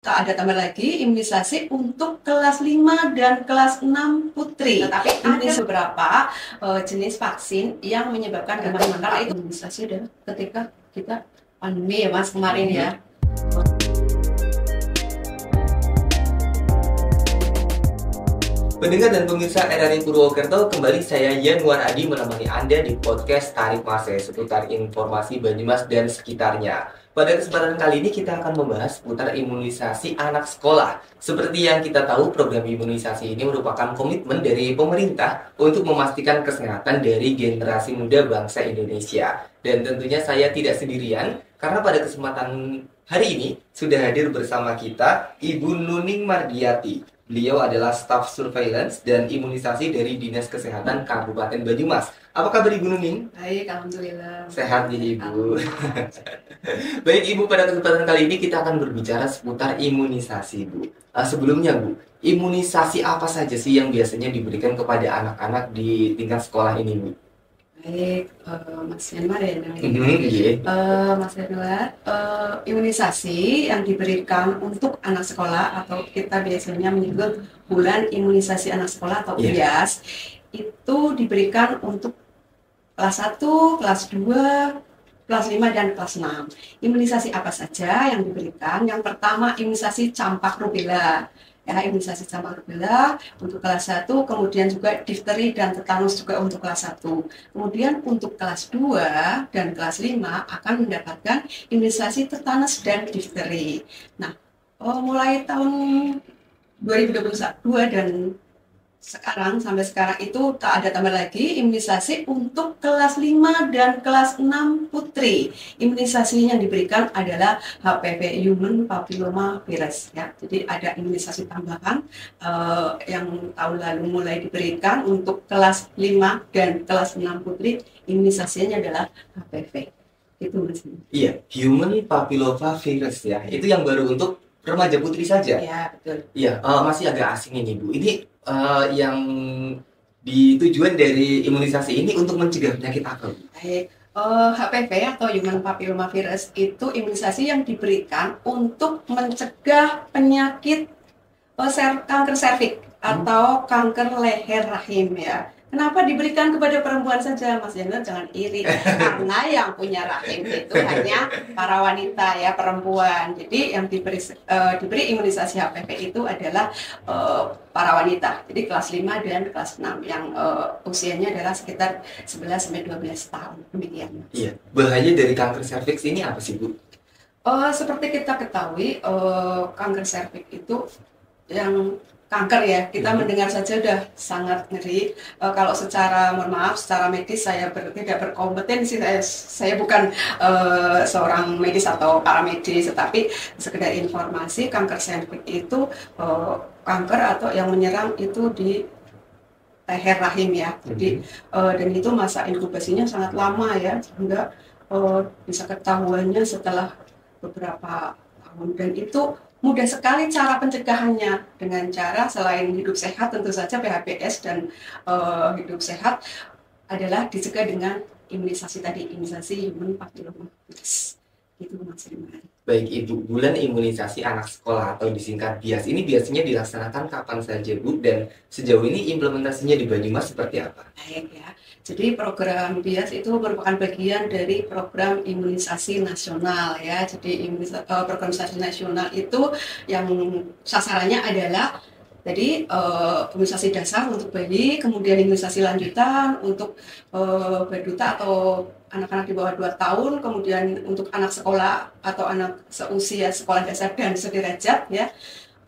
Tak ada tambah lagi imunisasi untuk kelas 5 dan kelas 6 putri. Tetapi ada beberapa jenis vaksin yang menyebabkan gangguan karena itu imunisasi adalah ketika kita pandemi ya Mas kemarin ya. Pendengar dan pemirsa RRI Purwokerto, kembali saya Yanuar Adi menemani Anda di podcast Tarik Mase seputar informasi Banyumas dan sekitarnya. Pada kesempatan kali ini kita akan membahas seputar imunisasi anak sekolah. Seperti yang kita tahu, program imunisasi ini merupakan komitmen dari pemerintah untuk memastikan kesehatan dari generasi muda bangsa Indonesia. Dan tentunya saya tidak sendirian, karena pada kesempatan hari ini sudah hadir bersama kita Ibu Nuning Mardiati. Beliau adalah staf surveillance dan imunisasi dari Dinas Kesehatan Kabupaten Banyumas. Apa kabar Ibu Nuning? Baik, alhamdulillah. Sehat ya Ibu. Baik Ibu, pada kesempatan kali ini kita akan berbicara seputar imunisasi Bu. Sebelumnya Bu, imunisasi apa saja sih yang biasanya diberikan kepada anak-anak di tingkat sekolah ini Bu? Baik, Mas Yanuar ya namanya. Mas Yanuar, imunisasi yang diberikan untuk anak sekolah atau kita biasanya menyebut bulan imunisasi anak sekolah atau BIAS itu diberikan untuk kelas 1, kelas 2, kelas 5, dan kelas 6. Imunisasi apa saja yang diberikan? Yang pertama imunisasi campak rubella. Ya, imunisasi campak rubella untuk kelas 1, kemudian juga difteri dan tetanus juga untuk kelas 1. Kemudian untuk kelas 2 dan kelas 5 akan mendapatkan imunisasi tetanus dan difteri. Nah, mulai tahun 2021 dan sampai sekarang itu tak ada tambah lagi imunisasi untuk kelas 5 dan kelas 6 putri. Imunisasi yang diberikan adalah HPV Human Papilloma Virus ya. Jadi ada imunisasi tambahan yang tahun lalu mulai diberikan untuk kelas 5 dan kelas 6 putri. Imunisasinya adalah HPV. Itu Mas. Iya, Human Papilloma Virus ya. Itu yang baru untuk remaja putri saja. Iya, betul. Iya, masih agak asing ini Bu. Ini yang tujuan dari imunisasi ini untuk mencegah penyakit apa Bu? Baik. HPV atau Human Papilloma Virus itu imunisasi yang diberikan untuk mencegah penyakit kanker serviks atau kanker leher rahim ya. Kenapa diberikan kepada perempuan saja, Mas Yanuar? Jangan iri, karena yang punya rahim itu hanya para wanita ya, perempuan. Jadi yang diberi imunisasi HPV itu adalah para wanita. Jadi kelas 5 dan kelas 6 yang usianya adalah sekitar 11-12 tahun. Demikian. Iya. Bahaya dari kanker serviks ini apa sih Bu? Seperti kita ketahui, kanker serviks itu yang kanker ya, kita mendengar saja udah sangat ngeri. Kalau secara, mohon maaf, secara medis saya tidak berkompetensi, saya bukan seorang medis atau paramedis, tetapi sekedar informasi, kanker serviks itu kanker atau yang menyerang itu di leher rahim ya. Jadi dan itu masa inkubasinya sangat lama ya, sehingga bisa ketahuannya setelah beberapa tahun, dan itu mudah sekali cara pencegahannya dengan cara selain hidup sehat tentu saja PHBS dan hidup sehat adalah dicegah dengan imunisasi tadi, imunisasi Human Papilloma Virus. Itu maksudnya. Baik Ibu, bulan imunisasi anak sekolah atau disingkat BIAS ini biasanya dilaksanakan kapan saja Bu, dan sejauh ini implementasinya di Banyumas seperti apa? Baik ya. Jadi program BIAS itu merupakan bagian dari program imunisasi nasional ya. Jadi program imunisasi nasional itu yang sasarannya adalah jadi imunisasi dasar untuk bayi, kemudian imunisasi lanjutan untuk balita atau anak-anak di bawah 2 tahun, kemudian untuk anak sekolah atau anak seusia sekolah dasar dan sederajat ya.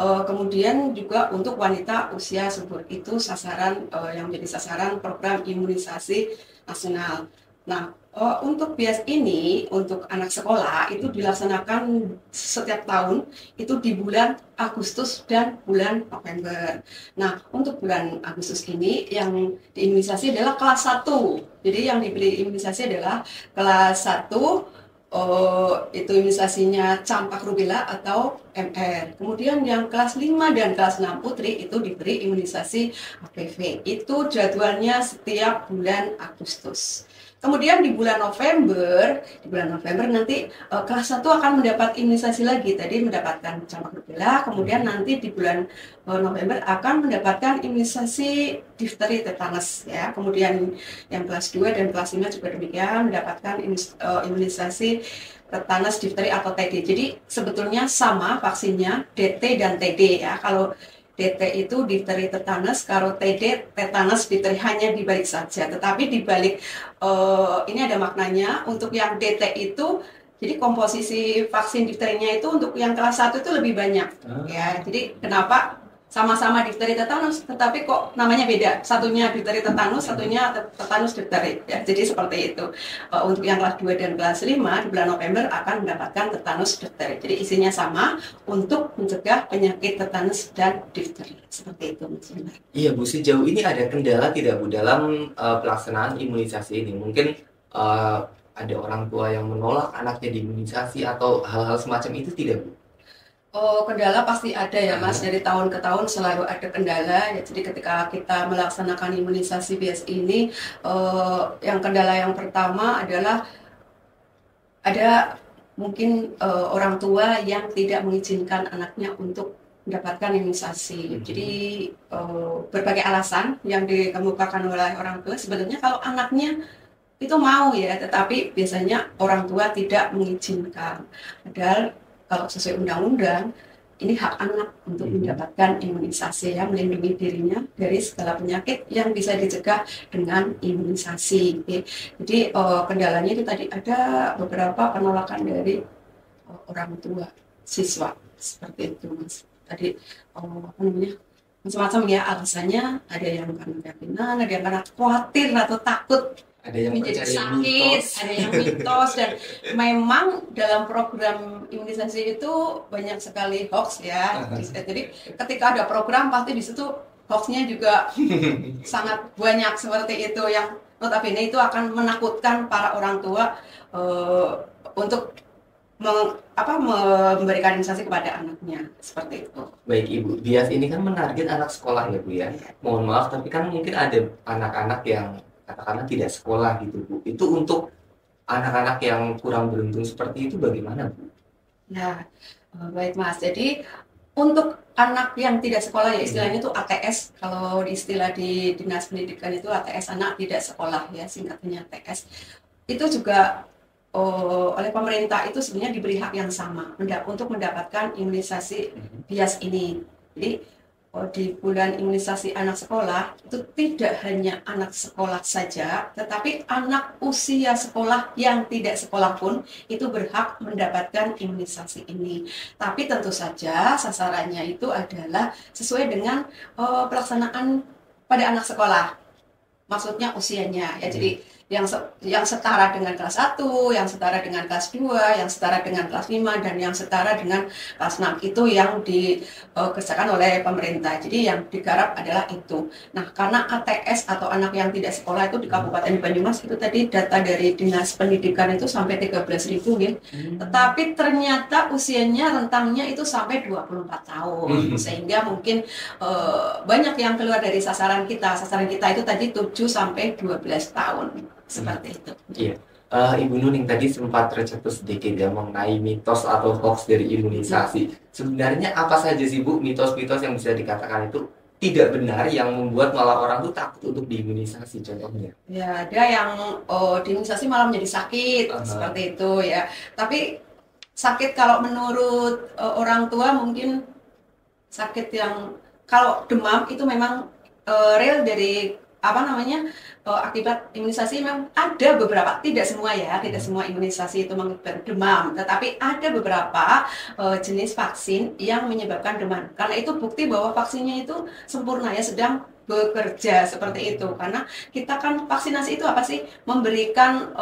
Kemudian juga untuk wanita usia subur, itu sasaran yang menjadi sasaran program imunisasi nasional. Nah, untuk BIAS ini untuk anak sekolah itu dilaksanakan setiap tahun itu di bulan Agustus dan bulan November. Nah, untuk bulan Agustus ini yang diimunisasi adalah kelas 1. Jadi yang diberi imunisasi adalah kelas 1. Itu imunisasinya campak rubella atau MR. Kemudian yang kelas 5 dan kelas 6 putri itu diberi imunisasi HPV. Itu jadwalnya setiap bulan Agustus. Kemudian di bulan November nanti kelas 1 akan mendapat imunisasi lagi. Tadi mendapatkan campak rubella, kemudian nanti di bulan November akan mendapatkan imunisasi difteri tetanus ya. Kemudian yang kelas 2 dan kelas 5 juga demikian mendapatkan imunisasi tetanus difteri atau TD. Jadi sebetulnya sama vaksinnya DT dan TD ya. Kalau DT itu difteri tetanus, kalau TD tetanus difteri, hanya dibalik saja. Tetapi dibalik ini ada maknanya. Untuk yang DT itu, jadi komposisi vaksin difterinya itu untuk yang kelas 1 itu lebih banyak. Ya, jadi kenapa sama-sama difteri tetanus, tetapi kok namanya beda? Satunya difteri tetanus, satunya tetanus difteri. Ya, jadi seperti itu. Untuk yang kelas 2 dan kelas 5 di bulan November akan mendapatkan tetanus difteri. Jadi isinya sama untuk mencegah penyakit tetanus dan difteri. Seperti itu, Mas Yunus. Iya Bu, sejauh ini ada kendala tidak Bu dalam pelaksanaan imunisasi ini? Mungkin ada orang tua yang menolak anaknya diimunisasi atau hal-hal semacam itu tidak Bu? Kendala pasti ada ya Mas, dari tahun ke tahun selalu ada kendala ya. Jadi ketika kita melaksanakan imunisasi bias ini, yang kendala yang pertama adalah ada mungkin orang tua yang tidak mengizinkan anaknya untuk mendapatkan imunisasi. Jadi berbagai alasan yang dikemukakan oleh orang tua. Sebenarnya kalau anaknya itu mau ya, tetapi biasanya orang tua tidak mengizinkan. Padahal kalau sesuai undang-undang, ini hak anak untuk mendapatkan imunisasi ya, melindungi dirinya dari segala penyakit yang bisa dicegah dengan imunisasi. Jadi kendalanya itu tadi ada beberapa penolakan dari orang tua siswa, seperti itu Mas. Tadi macam-macam ya alasannya, ada yang karena keyakinan, ada yang karena khawatir atau takut Ada yang menjadi percaya sakit, mitos. ada yang mitos, dan memang dalam program imunisasi itu banyak sekali hoax ya. Jadi ketika ada program pasti di situ hoaxnya juga sangat banyak seperti itu, yang notabene itu akan menakutkan para orang tua untuk memberikan imunisasi kepada anaknya, seperti itu. Baik Ibu, bias ini kan menarget anak sekolah ya Bu ya. Mohon maaf, tapi kan mungkin ada anak-anak yang katakanlah tidak sekolah gitu Bu. Itu untuk anak-anak yang kurang beruntung seperti itu bagaimana Bu? Nah, baik Mas. Jadi untuk anak yang tidak sekolah ya istilahnya itu ATS. Kalau di istilah di Dinas Pendidikan itu ATS, anak tidak sekolah ya, singkatnya ATS. Itu juga oleh pemerintah itu sebenarnya diberi hak yang sama untuk mendapatkan imunisasi bias ini. Jadi di bulan imunisasi anak sekolah itu tidak hanya anak sekolah saja, tetapi anak usia sekolah yang tidak sekolah pun itu berhak mendapatkan imunisasi ini. Tapi tentu saja sasarannya itu adalah sesuai dengan pelaksanaan pada anak sekolah. Maksudnya usianya ya. Jadi yang setara dengan kelas 1, yang setara dengan kelas 2, yang setara dengan kelas 5, dan yang setara dengan kelas 6. Itu yang dikerjakan oleh pemerintah. Jadi yang digarap adalah itu. Nah, karena ATS atau anak yang tidak sekolah itu di Kabupaten Banyumas itu tadi data dari Dinas Pendidikan itu sampai 13.000 ya. Tetapi ternyata usianya rentangnya itu sampai 24 tahun. Sehingga mungkin banyak yang keluar dari sasaran kita. Sasaran kita itu tadi 7 sampai 12 tahun. Seperti itu. Iya. Ibu Nuning tadi sempat tercetus sedikit ya mengenai mitos atau hoax dari imunisasi. Sebenarnya apa saja sih Bu mitos-mitos yang bisa dikatakan itu tidak benar yang membuat malah orang tuh takut untuk diimunisasi contohnya? Ya, ada yang diimunisasi malah menjadi sakit seperti itu ya. Tapi sakit kalau menurut orang tua mungkin sakit yang kalau demam itu memang real dari akibat imunisasi. Memang ada beberapa, tidak semua ya, tidak semua imunisasi itu mengakibatkan demam, tetapi ada beberapa jenis vaksin yang menyebabkan demam. Karena itu bukti bahwa vaksinnya itu sempurna ya, sedang bekerja seperti itu. Karena kita kan vaksinasi itu apa sih? Memberikan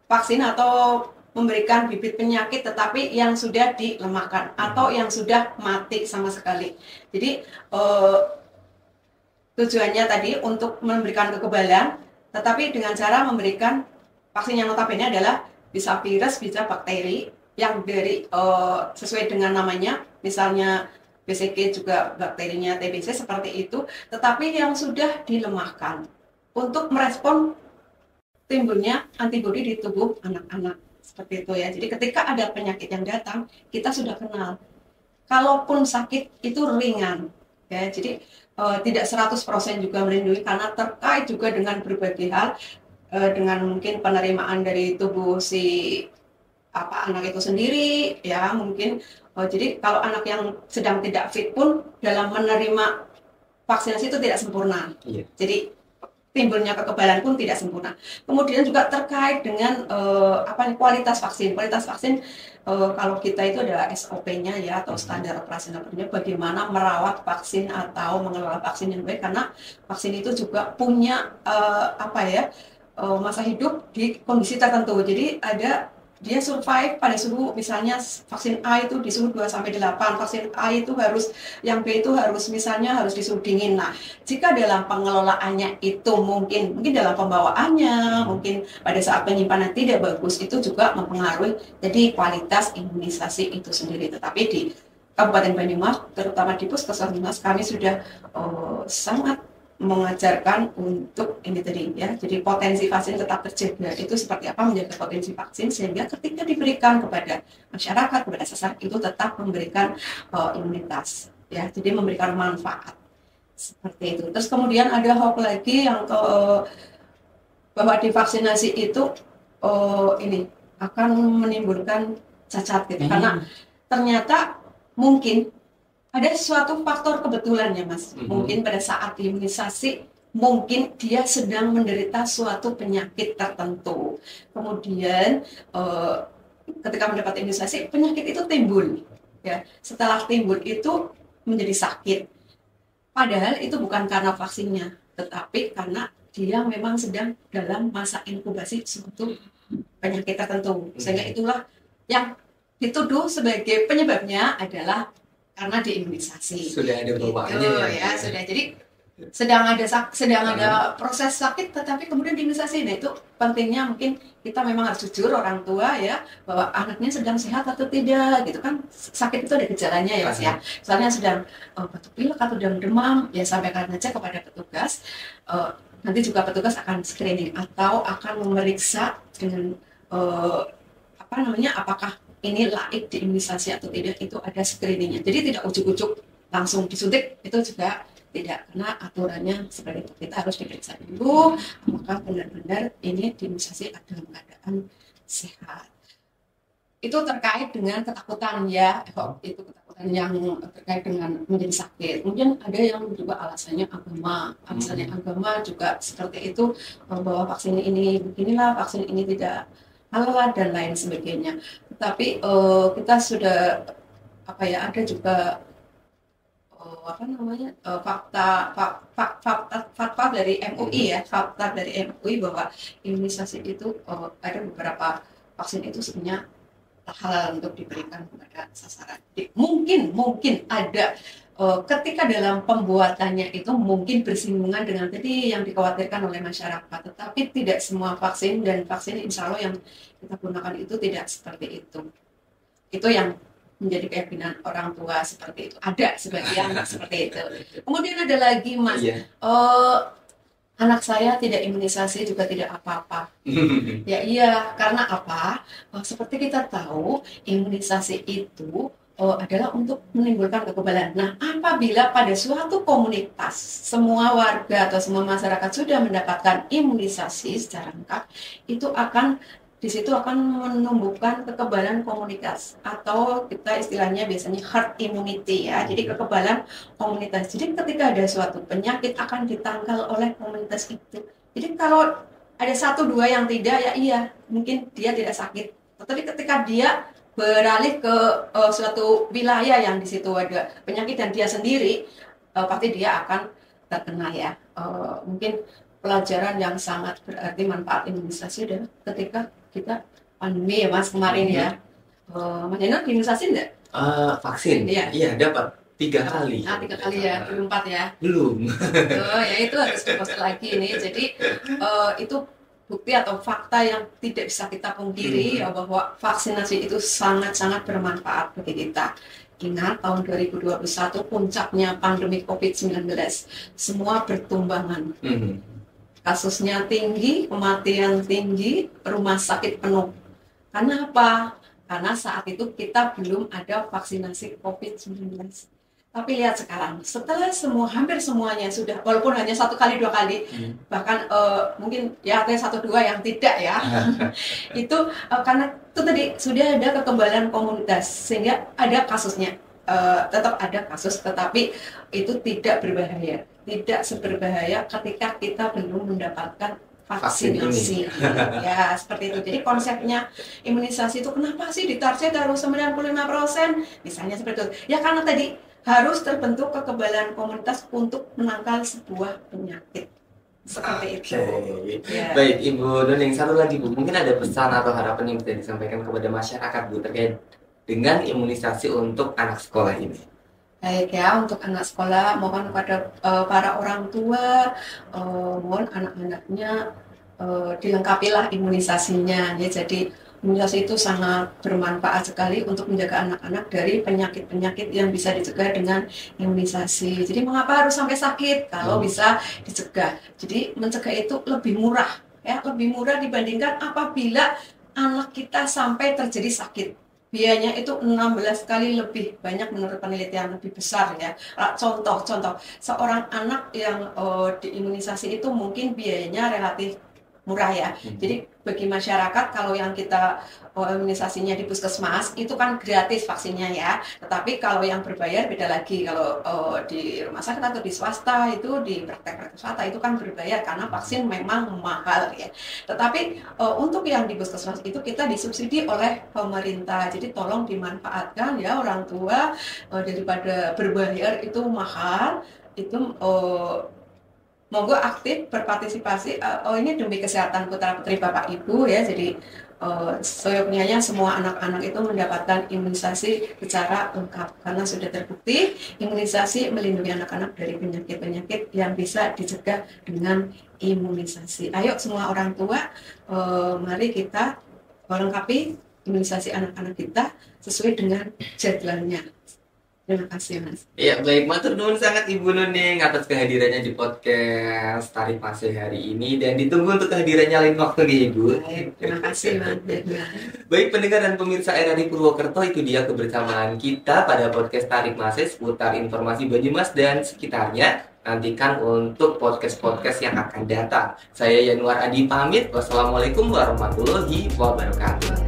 vaksin atau memberikan bibit penyakit tetapi yang sudah dilemahkan atau yang sudah mati sama sekali. Jadi tujuannya tadi untuk memberikan kekebalan, tetapi dengan cara memberikan vaksin yang notabene adalah bisa virus, bisa bakteri yang dari sesuai dengan namanya, misalnya BCG juga bakterinya TBC seperti itu, tetapi yang sudah dilemahkan. untuk merespon timbulnya antibodi di tubuh anak-anak seperti itu ya. Jadi ketika ada penyakit yang datang, kita sudah kenal. Kalaupun sakit itu ringan ya. Jadi tidak 100% juga melindungi karena terkait juga dengan berbagai hal, dengan mungkin penerimaan dari tubuh si anak itu sendiri ya mungkin. Jadi kalau anak yang sedang tidak fit pun dalam menerima vaksinasi itu tidak sempurna. Iya. Jadi timbulnya kekebalan pun tidak sempurna. Kemudian juga terkait dengan kualitas vaksin. Kualitas vaksin kalau kita itu ada SOP-nya ya atau standar operasional bagaimana merawat vaksin atau mengelola vaksin yang baik, karena vaksin itu juga punya masa hidup di kondisi tertentu. Jadi dia survive pada suhu, misalnya vaksin A itu di suhu 2-8, vaksin A itu yang B itu harus di suhu dingin. Nah, jika dalam pengelolaannya itu mungkin dalam pembawaannya, mungkin pada saat penyimpanan tidak bagus, itu juga mempengaruhi jadi kualitas imunisasi itu sendiri. Tetapi di Kabupaten Banyumas, terutama di Puskesmas Banyumas, kami sudah sangat mengajarkan untuk ini tadi ya, jadi potensi vaksin tetap terjaga. Itu seperti apa menjaga potensi vaksin sehingga ketika diberikan kepada masyarakat, kepada sasaran itu tetap memberikan imunitas ya, jadi memberikan manfaat seperti itu. Terus kemudian ada hoax lagi yang bahwa divaksinasi itu ini akan menimbulkan cacat gitu, karena ternyata mungkin ada suatu faktor kebetulan ya Mas. Mungkin pada saat imunisasi, mungkin dia sedang menderita suatu penyakit tertentu. Kemudian ketika mendapat imunisasi, penyakit itu timbul. Ya, setelah timbul itu menjadi sakit. Padahal itu bukan karena vaksinnya, tetapi karena dia memang sedang dalam masa inkubasi suatu penyakit tertentu. Sehingga itulah yang dituduh sebagai penyebabnya adalah karena diimunisasi. Sudah ada bawaannya ya. Sudah. Jadi sedang ada proses sakit tetapi kemudian diimunisasi. Nah, itu pentingnya mungkin kita memang harus jujur orang tua ya, bahwa anaknya sedang sehat atau tidak gitu kan. Sakit itu ada gejalanya ya Mas ya. Misalnya sedang batuk pilek atau demam, ya sampaikan aja kepada petugas. Nanti juga petugas akan screening atau akan memeriksa dengan apakah ini laik diimunisasi atau tidak, itu ada screeningnya. Jadi tidak ujuk-ujuk langsung disuntik, itu juga tidak, karena aturannya seperti itu. Kita harus diperiksa dulu apakah benar-benar ini diimunisasi dalam keadaan sehat. Itu terkait dengan ketakutan ya, itu ketakutan yang terkait dengan menjadi sakit. Kemudian ada yang juga alasannya agama. Alasannya agama juga seperti itu, bahwa vaksin ini beginilah, vaksin ini tidak halal dan lain sebagainya. Tetapi kita sudah ada juga fakta dari MUI ya, fakta dari MUI bahwa imunisasi itu ada beberapa vaksin itu sebenarnya halal untuk diberikan kepada sasaran. Mungkin ada ketika dalam pembuatannya itu mungkin bersinggungan dengan tadi yang dikhawatirkan oleh masyarakat, tetapi tidak semua vaksin, dan vaksin insya Allah yang kita gunakan itu tidak seperti itu. Itu yang menjadi keyakinan orang tua seperti itu. Ada sebagian seperti itu. Kemudian ada lagi Mas, anak saya tidak imunisasi juga tidak apa-apa. Ya iya, karena apa? Seperti kita tahu imunisasi itu adalah untuk menimbulkan kekebalan. Nah, apabila pada suatu komunitas semua warga atau semua masyarakat sudah mendapatkan imunisasi secara lengkap, itu di situ akan menumbuhkan kekebalan komunitas, atau kita istilahnya biasanya herd immunity ya. Jadi kekebalan komunitas. Jadi ketika ada suatu penyakit akan ditangkal oleh komunitas itu. Jadi kalau ada 1-2 yang tidak, ya iya, mungkin dia tidak sakit. Tetapi ketika dia beralih ke suatu wilayah yang di situ ada penyakit dan dia sendiri, pasti dia akan terkena ya. Mungkin pelajaran yang sangat berarti manfaat imunisasi adalah ketika kita pandemi ya Mas kemarin ya. Mas Jeno imunisasi enggak? Vaksin? Iya dapat 3 kali. 3 kali ya, belum 4 ya? Belum. Ya itu harus dipost lagi nih. Jadi itu bukti atau fakta yang tidak bisa kita pungkiri ya, bahwa vaksinasi itu sangat-sangat bermanfaat bagi kita. Ingat tahun 2021 puncaknya pandemi COVID-19, semua bertumbangan. kasusnya tinggi, kematian tinggi, rumah sakit penuh. Karena apa? Karena saat itu kita belum ada vaksinasi COVID-19. Tapi lihat sekarang, setelah hampir semuanya sudah, walaupun hanya 1 kali 2 kali, bahkan mungkin ya ada 1-2 yang tidak ya, itu karena itu tadi sudah ada kekebalan komunitas sehingga ada kasusnya, tetap ada kasus, tetapi itu tidak berbahaya, tidak seberbahaya ketika kita belum mendapatkan vaksinasi. Ya seperti itu. Jadi konsepnya imunisasi itu kenapa sih ditarget harus 95%? Misalnya seperti itu. Ya karena tadi harus terbentuk kekebalan komunitas untuk menangkal sebuah penyakit. Seperti itu. Ya. Baik, Ibu Nuning, satu lagi Bu, mungkin ada pesan atau harapan yang bisa disampaikan kepada masyarakat Bu terkait dengan imunisasi untuk anak sekolah ini. Baik ya, untuk anak sekolah, mohon kepada para orang tua, mohon anak-anaknya dilengkapilah imunisasinya. Ya, jadi imunisasi itu sangat bermanfaat sekali untuk menjaga anak-anak dari penyakit-penyakit yang bisa dicegah dengan imunisasi. Jadi mengapa harus sampai sakit kalau bisa dicegah? Jadi mencegah itu lebih murah, ya, lebih murah dibandingkan apabila anak kita sampai terjadi sakit. Biayanya itu 16 kali lebih banyak menurut penelitian, lebih besar ya. Contoh, seorang anak yang diimunisasi itu mungkin biayanya relatif murah ya. Jadi bagi masyarakat kalau yang kita imunisasinya di puskesmas itu kan gratis vaksinnya ya. Tetapi kalau yang berbayar beda lagi. Kalau di rumah sakit atau di swasta itu, di praktek-praktek swasta itu kan berbayar karena vaksin memang mahal ya. Tetapi untuk yang di puskesmas itu kita disubsidi oleh pemerintah. Jadi tolong dimanfaatkan ya orang tua, daripada berbayar itu mahal, itu monggo aktif berpartisipasi. Ini demi kesehatan putra-putri Bapak Ibu ya. Jadi seyogyanya semua anak-anak itu mendapatkan imunisasi secara lengkap karena sudah terbukti imunisasi melindungi anak-anak dari penyakit-penyakit yang bisa dicegah dengan imunisasi. Ayo semua orang tua, mari kita lengkapi imunisasi anak-anak kita sesuai dengan jadwalnya. Terima kasih Mas. Ya baik, matur nuwun sangat Ibu Nuning atas kehadirannya di podcast Tarik Masih hari ini, dan ditunggu untuk kehadirannya lain waktu nih Ibu. Baik, terima kasih Mas. Baik pendengar dan pemirsa RRI Purwokerto, itu dia kebersamaan kita pada podcast Tarik Masih seputar informasi Banyumas dan sekitarnya. Nantikan untuk podcast-podcast yang akan datang. Saya Yanuar Adi pamit. Wassalamualaikum warahmatullahi wabarakatuh.